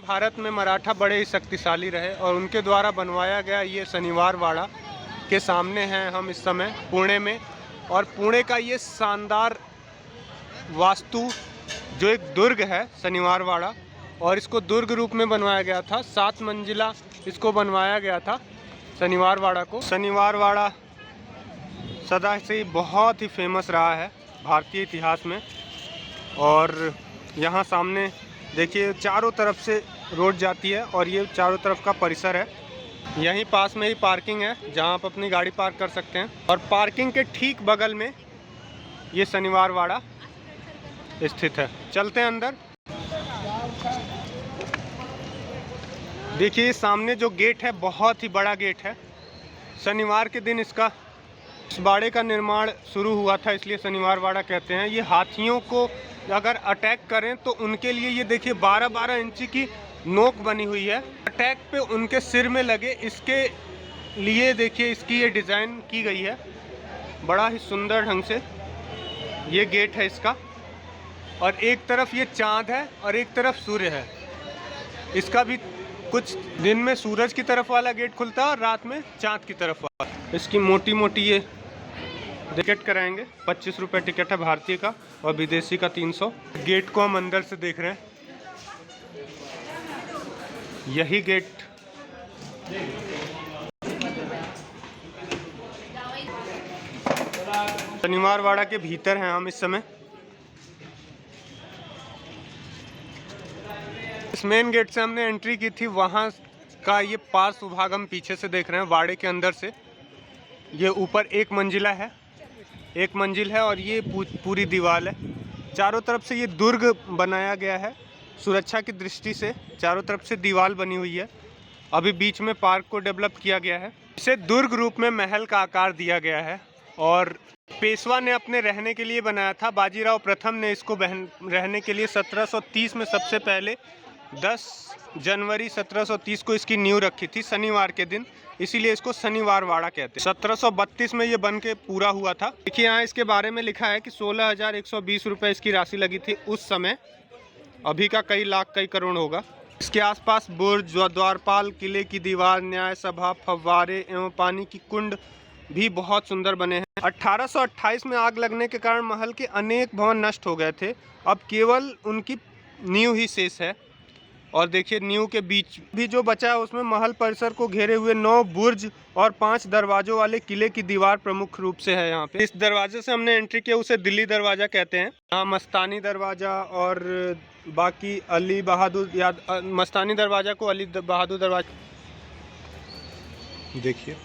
भारत में मराठा बड़े ही शक्तिशाली रहे और उनके द्वारा बनवाया गया ये शनिवार वाड़ा के सामने हैं हम इस समय पुणे में। और पुणे का ये शानदार वास्तु जो एक दुर्ग है शनिवार वाड़ा, और इसको दुर्ग रूप में बनवाया गया था। 7 मंजिला इसको बनवाया गया था शनिवार वाड़ा को। शनिवार वाड़ा सदा से ही बहुत ही फेमस रहा है भारतीय इतिहास में। और यहाँ सामने देखिए चारों तरफ से रोड जाती है और ये चारों तरफ का परिसर है। यहीं पास में ही पार्किंग है जहाँ आप अपनी गाड़ी पार्क कर सकते हैं। और पार्किंग के ठीक बगल में ये शनिवार वाड़ा स्थित है। चलते हैं अंदर। देखिए सामने जो गेट है बहुत ही बड़ा गेट है। शनिवार के दिन इस बाड़े का निर्माण शुरू हुआ था, इसलिए शनिवार वाड़ा कहते हैं। ये हाथियों को अगर अटैक करें तो उनके लिए ये देखिए 12-12 इंची की नोक बनी हुई है। अटैक पे उनके सिर में लगे, इसके लिए देखिए इसकी ये डिज़ाइन की गई है बड़ा ही सुंदर ढंग से। ये गेट है इसका, और एक तरफ ये चाँद है और एक तरफ सूर्य है। इसका भी कुछ दिन में सूरज की तरफ वाला गेट खुलता है और रात में चाँद की तरफ वाला। इसकी मोटी मोटी ये टिकट कराएंगे। 25 रुपये टिकट है भारतीय का और विदेशी का 300। गेट को हम अंदर से देख रहे हैं। यही गेट शनिवार वाड़ा के भीतर हैं हम इस समय। इस मेन गेट से हमने एंट्री की थी, वहाँ का ये पार्श्व भाग हम पीछे से देख रहे हैं वाड़े के अंदर से। ये ऊपर एक मंजिल है और ये पूरी दीवार है। चारों तरफ से ये दुर्ग बनाया गया है सुरक्षा की दृष्टि से। चारों तरफ से दीवार बनी हुई है। अभी बीच में पार्क को डेवलप किया गया है। इसे दुर्ग रूप में महल का आकार दिया गया है और पेशवा ने अपने रहने के लिए बनाया था। बाजीराव प्रथम ने इसको रहने के लिए 1730 में सबसे पहले 10 जनवरी 1730 को इसकी नींव रखी थी शनिवार के दिन, इसीलिए इसको शनिवार वाड़ा कहते हैं। 1732 में ये बन के पूरा हुआ था। देखिए यहाँ इसके बारे में लिखा है कि 16,120 रुपये इसकी राशि लगी थी उस समय। अभी का कई लाख कई करोड़ होगा। इसके आसपास बुर्ज, द्वारपाल, किले की दीवार, न्याय सभा, फव्वारे एवं पानी की कुंड भी बहुत सुंदर बने हैं। 1828 में आग लगने के कारण महल के अनेक भवन नष्ट हो गए थे। अब केवल उनकी नींव ही शेष है। और देखिए नींव के बीच भी जो बचा है उसमें महल परिसर को घेरे हुए 9 बुर्ज और 5 दरवाजों वाले किले की दीवार प्रमुख रूप से है यहाँ पे। इस दरवाजे से हमने एंट्री किया, उसे दिल्ली दरवाजा कहते हैं। यहाँ मस्तानी दरवाजा और बाकी अली बहादुर मस्तानी दरवाजा को अली बहादुर दरवाजा। देखिए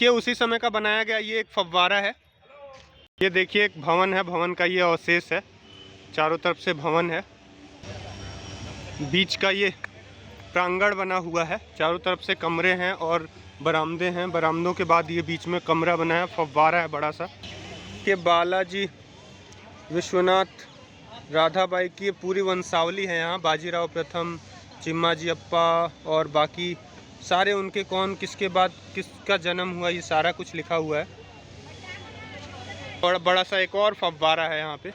उसी समय का बनाया गया ये एक फव्वारा है। ये देखिए एक भवन है, भवन का ये अवशेष है। चारों तरफ से भवन है, बीच का ये प्रांगण बना हुआ है। चारों तरफ से कमरे हैं और बरामदे हैं। बरामदों के बाद ये बीच में कमरा बना है, फव्वारा है बड़ा सा। के बालाजी, विश्वनाथ, राधाबाई की पूरी वंशावली है यहाँ। बाजीराव प्रथम, चिम्माजी अप्पा और बाकी सारे उनके कौन किसके बाद किसका जन्म हुआ, ये सारा कुछ लिखा हुआ है। और बड़ा सा एक और फव्वारा है यहाँ पे।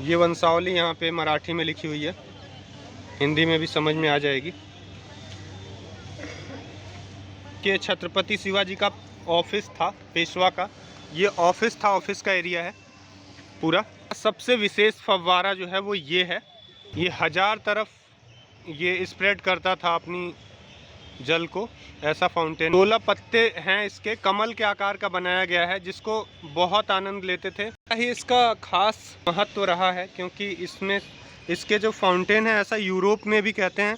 ये वंशावली यहाँ पे मराठी में लिखी हुई है, हिंदी में भी समझ में आ जाएगी। कि छत्रपति शिवाजी का ऑफिस था पेशवा का, ये ऑफिस था, ऑफिस का एरिया है पूरा। सबसे विशेष फव्वारा जो है वो ये है। ये 1000 तरफ ये स्प्रेड करता था अपनी जल को, ऐसा फाउंटेन। 16 पत्ते हैं इसके, कमल के आकार का बनाया गया है, जिसको बहुत आनंद लेते थे। ही इसका खास महत्व रहा है क्योंकि इसमें इसके जो फाउंटेन है ऐसा यूरोप में भी कहते हैं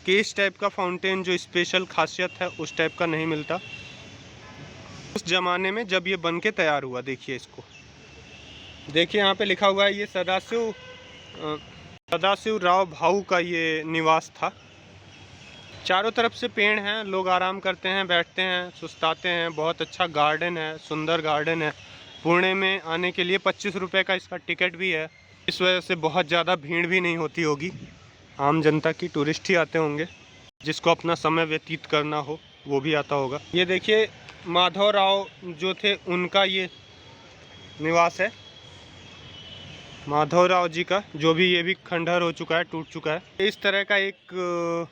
कि इस टाइप का फाउंटेन जो स्पेशल खासियत है उस टाइप का नहीं मिलता उस ज़माने में जब ये बन के तैयार हुआ। देखिए इसको, देखिए यहाँ पे लिखा हुआ है ये सदाशिव राव भाऊ का ये निवास था। चारों तरफ से पेड़ हैं, लोग आराम करते हैं, बैठते हैं, सुस्ताते हैं। बहुत अच्छा गार्डन है, सुंदर गार्डन है। पुणे में आने के लिए 25 रुपये का इसका टिकट भी है। इस वजह से बहुत ज़्यादा भीड़ भी नहीं होती होगी। आम जनता की, टूरिस्ट ही आते होंगे, जिसको अपना समय व्यतीत करना हो वो भी आता होगा। ये देखिए माधव राव जो थे उनका ये निवास है। माधवराव जी का, जो भी ये भी खंडहर हो चुका है, टूट चुका है। इस तरह का एक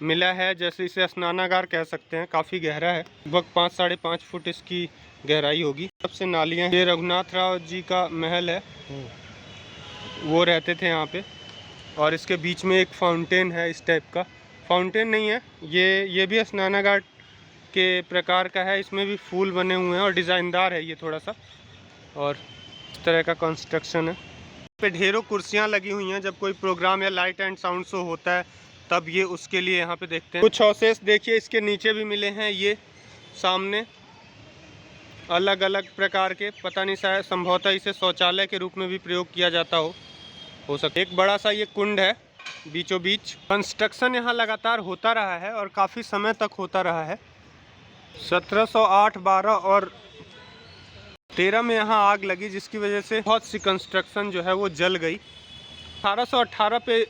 मिला है, जैसे इसे स्नानागार कह सकते हैं। काफ़ी गहरा है, लगभग 5-5.5 फुट इसकी गहराई होगी। सबसे नालियाँ। ये रघुनाथ राव जी का महल है, वो रहते थे यहाँ पे। और इसके बीच में एक फाउंटेन है, इस टाइप का। फाउंटेन नहीं है ये भी स्नानागार के प्रकार का है। इसमें भी फूल बने हुए हैं और डिज़ाइनदार है ये थोड़ा सा, और इस तरह का कंस्ट्रक्शन है। पे ढेरों कुर्सियाँ लगी हुई हैं। जब कोई प्रोग्राम या लाइट एंड साउंड शो होता है तब ये उसके लिए यहाँ पे देखते हैं। कुछ अवशेष देखिए इसके नीचे भी मिले हैं। ये सामने अलग अलग प्रकार के, पता नहीं शायद संभवतः इसे शौचालय के रूप में भी प्रयोग किया जाता हो सकता। एक बड़ा सा ये कुंड है बीचों बीच। कंस्ट्रक्शन यहाँ लगातार होता रहा है और काफ़ी समय तक होता रहा है। 1708, 12 और 13 में यहाँ आग लगी, जिसकी वजह से बहुत सी कंस्ट्रक्शन जो है वो जल गई। 1818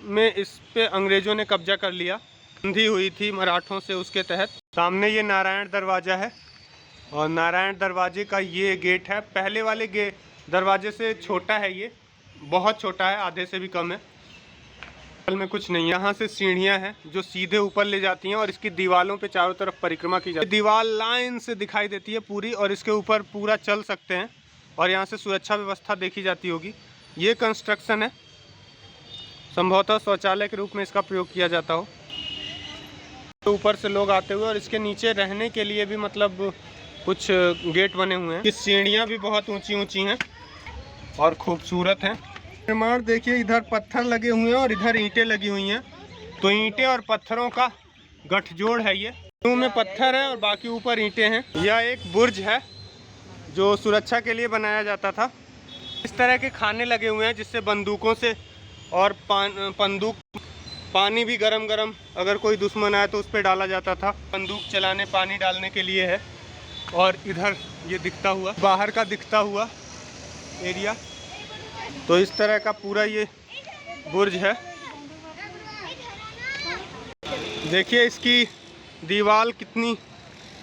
में इस पे अंग्रेज़ों ने कब्जा कर लिया। संधि हुई थी मराठों से, उसके तहत। सामने ये नारायण दरवाज़ा है और नारायण दरवाजे का ये गेट है। पहले वाले दरवाजे से छोटा है, ये बहुत छोटा है, आधे से भी कम है। में कुछ नहीं है। यहाँ से सीढ़ियाँ हैं जो सीधे ऊपर ले जाती हैं और इसकी दीवालों पे चारों तरफ परिक्रमा की जाती है। दीवार लाइन से दिखाई देती है पूरी, और इसके ऊपर पूरा चल सकते हैं और यहाँ से सुरक्षा व्यवस्था देखी जाती होगी। ये कंस्ट्रक्शन है, संभवतः शौचालय के रूप में इसका प्रयोग किया जाता हो। तो ऊपर से लोग आते हुए, और इसके नीचे रहने के लिए भी मतलब कुछ गेट बने हुए हैं। इस सीढ़ियाँ भी बहुत ऊँची ऊँची हैं और खूबसूरत हैं। निर्माण देखिए, इधर पत्थर लगे हुए हैं और इधर ईंटें लगी हुई हैं। तो ईंटें और पत्थरों का गठजोड़ है ये। शुरू में पत्थर है और बाकी ऊपर ईंटें हैं। यह एक बुर्ज है जो सुरक्षा के लिए बनाया जाता था। इस तरह के खाने लगे हुए हैं जिससे बंदूकों से और पानी भी गरम अगर कोई दुश्मन आए तो उस पर डाला जाता था। बंदूक चलाने, पानी डालने के लिए है। और इधर ये दिखता हुआ, बाहर का दिखता हुआ एरिया। तो इस तरह का पूरा ये बुर्ज है। देखिए इसकी दीवार कितनी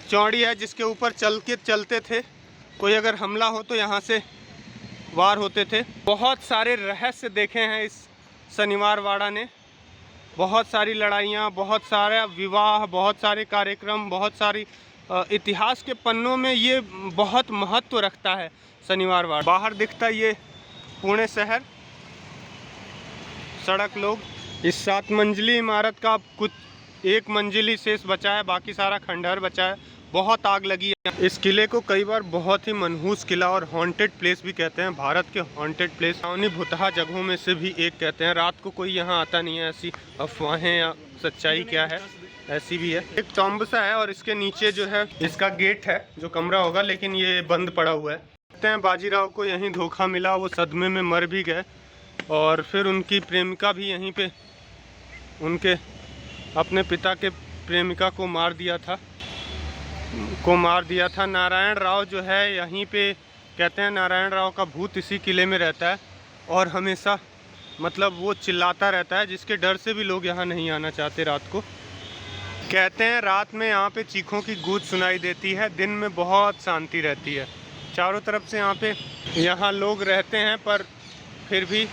चौड़ी है, जिसके ऊपर चलते थे। कोई अगर हमला हो तो यहाँ से वार होते थे। बहुत सारे रहस्य देखे हैं इस शनिवार वाड़ा ने। बहुत सारी लड़ाइयाँ, बहुत सारा विवाह, बहुत सारे कार्यक्रम, बहुत सारी इतिहास के पन्नों में ये बहुत महत्व रखता है शनिवार वाड़ा। बाहर दिखता ये पुणे शहर, सड़क, लोग। इस 7 मंजिली इमारत का कुछ 1 मंजिल ही शेष बचा है, बाकी सारा खंडहर बचा है। बहुत आग लगी है। इस किले को कई बार बहुत ही मनहूस किला और हॉन्टेड प्लेस भी कहते हैं। भारत के हॉन्टेड प्लेस, सावनी भुतहा जगहों में से भी एक कहते हैं। रात को कोई यहाँ आता नहीं है, ऐसी अफवाहें या सच्चाई क्या है, ऐसी भी है। एक टॉम्बसा है और इसके नीचे जो है इसका गेट है, जो कमरा होगा, लेकिन ये बंद पड़ा हुआ है। कहते हैं बाजीराव को यहीं धोखा मिला, वो सदमे में मर भी गए। और फिर उनकी प्रेमिका भी यहीं पे, उनके अपने पिता के प्रेमिका को मार दिया था। नारायण राव जो है यहीं पे, कहते हैं नारायण राव का भूत इसी किले में रहता है और हमेशा मतलब वो चिल्लाता रहता है, जिसके डर से भी लोग यहाँ नहीं आना चाहते रात को। कहते हैं रात में यहाँ पे चीखों की गूंज सुनाई देती है, दिन में बहुत शांति रहती है। चारों तरफ से यहाँ लोग रहते हैं, पर फिर भी।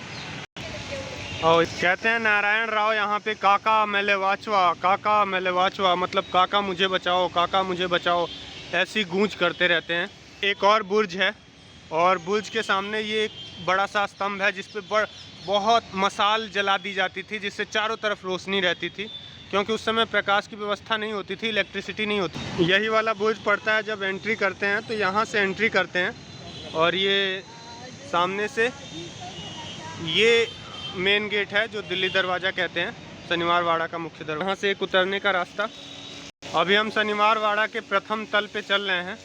और कहते हैं नारायण राव यहाँ पे काका मेले वाचवा, मतलब काका मुझे बचाओ, काका मुझे बचाओ, ऐसी गूंज करते रहते हैं। एक और बुर्ज है और बुर्ज के सामने ये एक बड़ा सा स्तंभ है, जिस पे बहुत मसाल जला दी जाती थी, जिससे चारों तरफ रोशनी रहती थी, क्योंकि उस समय प्रकाश की व्यवस्था नहीं होती थी, इलेक्ट्रिसिटी नहीं होती। यही वाला बुर्ज पड़ता है, जब एंट्री करते हैं तो यहाँ से एंट्री करते हैं और ये सामने से ये मेन गेट है जो दिल्ली दरवाज़ा कहते हैं, शनिवार वाड़ा का मुख्य दरवाजा। यहाँ से एक उतरने का रास्ता। अभी हम शनिवार वाड़ा के प्रथम तल पे चल रहे हैं,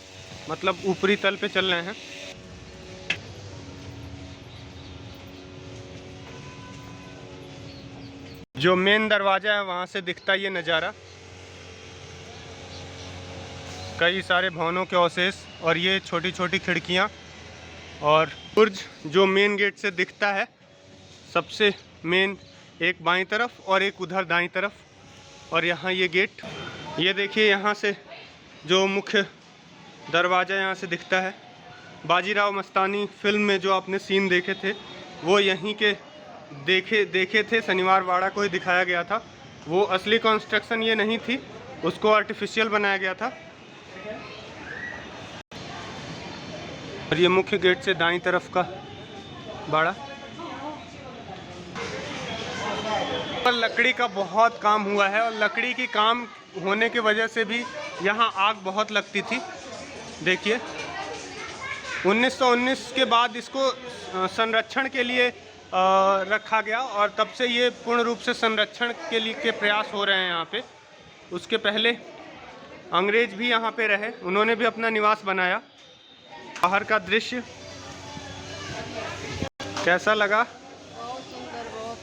मतलब ऊपरी तल पे चल रहे हैं। जो मेन दरवाज़ा है वहाँ से दिखता ये नज़ारा, कई सारे भवनों के अवशेष और ये छोटी छोटी खिड़कियाँ। और बुर्ज जो मेन गेट से दिखता है, सबसे मेन, एक बाईं तरफ और एक उधर दाईं तरफ। और यहाँ ये गेट, ये देखिए यहाँ से जो मुख्य दरवाज़ा यहाँ से दिखता है। बाजीराव मस्तानी फिल्म में जो आपने सीन देखे थे, वो यहीं के देखे थे, शनिवार वाड़ा को ही दिखाया गया था। वो असली कंस्ट्रक्शन ये नहीं थी, उसको आर्टिफिशियल बनाया गया था। और ये मुख्य गेट से दाईं तरफ का बाड़ा। पर लकड़ी का बहुत काम हुआ है और लकड़ी की काम होने की वजह से भी यहाँ आग बहुत लगती थी। देखिए 1919 के बाद इसको संरक्षण के लिए रखा गया और तब से ये पूर्ण रूप से संरक्षण के लिए के प्रयास हो रहे हैं यहाँ पे। उसके पहले अंग्रेज भी यहाँ पे रहे, उन्होंने भी अपना निवास बनाया। बाहर का दृश्य कैसा लगा? बहुत सुंदर, बहुत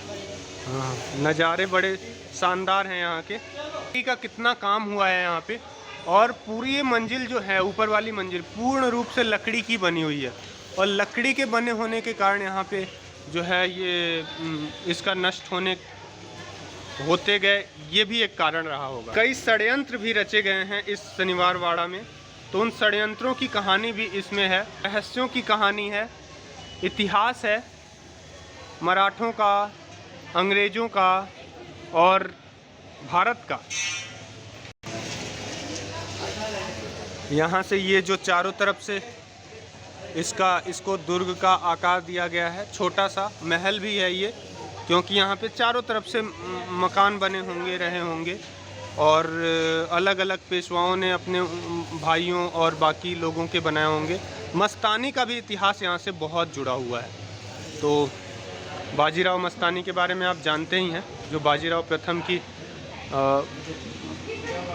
बढ़िया। हाँ, नज़ारे बड़े शानदार हैं यहाँ के। लकड़ी का कितना काम हुआ है यहाँ पे, और पूरी ये मंजिल जो है, ऊपर वाली मंजिल पूर्ण रूप से लकड़ी की बनी हुई है। और लकड़ी के बने होने के कारण यहाँ पे जो है ये इसका नष्ट होते गए, ये भी एक कारण रहा होगा। कई षड्यंत्र भी रचे गए हैं इस शनिवार वाड़ा में, तो उन षड्यंत्रों की कहानी भी इसमें है। रहस्यों की कहानी है, इतिहास है, मराठों का, अंग्रेज़ों का और भारत का। यहाँ से ये जो चारों तरफ से इसको दुर्ग का आकार दिया गया है, छोटा सा महल भी है ये, क्योंकि यहाँ पे चारों तरफ से मकान बने होंगे, रहे होंगे, और अलग अलग पेशवाओं ने अपने भाइयों और बाकी लोगों के बनाए होंगे। मस्तानी का भी इतिहास यहाँ से बहुत जुड़ा हुआ है। तो बाजीराव मस्तानी के बारे में आप जानते ही हैं, जो बाजीराव प्रथम की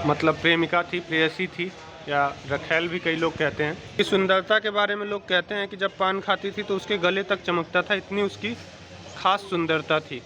मतलब प्रेमिका थी, प्रेयसी थी, या रखैल भी कई लोग कहते हैं। इस सुंदरता के बारे में लोग कहते हैं कि जब पान खाती थी तो उसके गले तक चमकता था, इतनी उसकी खास सुंदरता थी।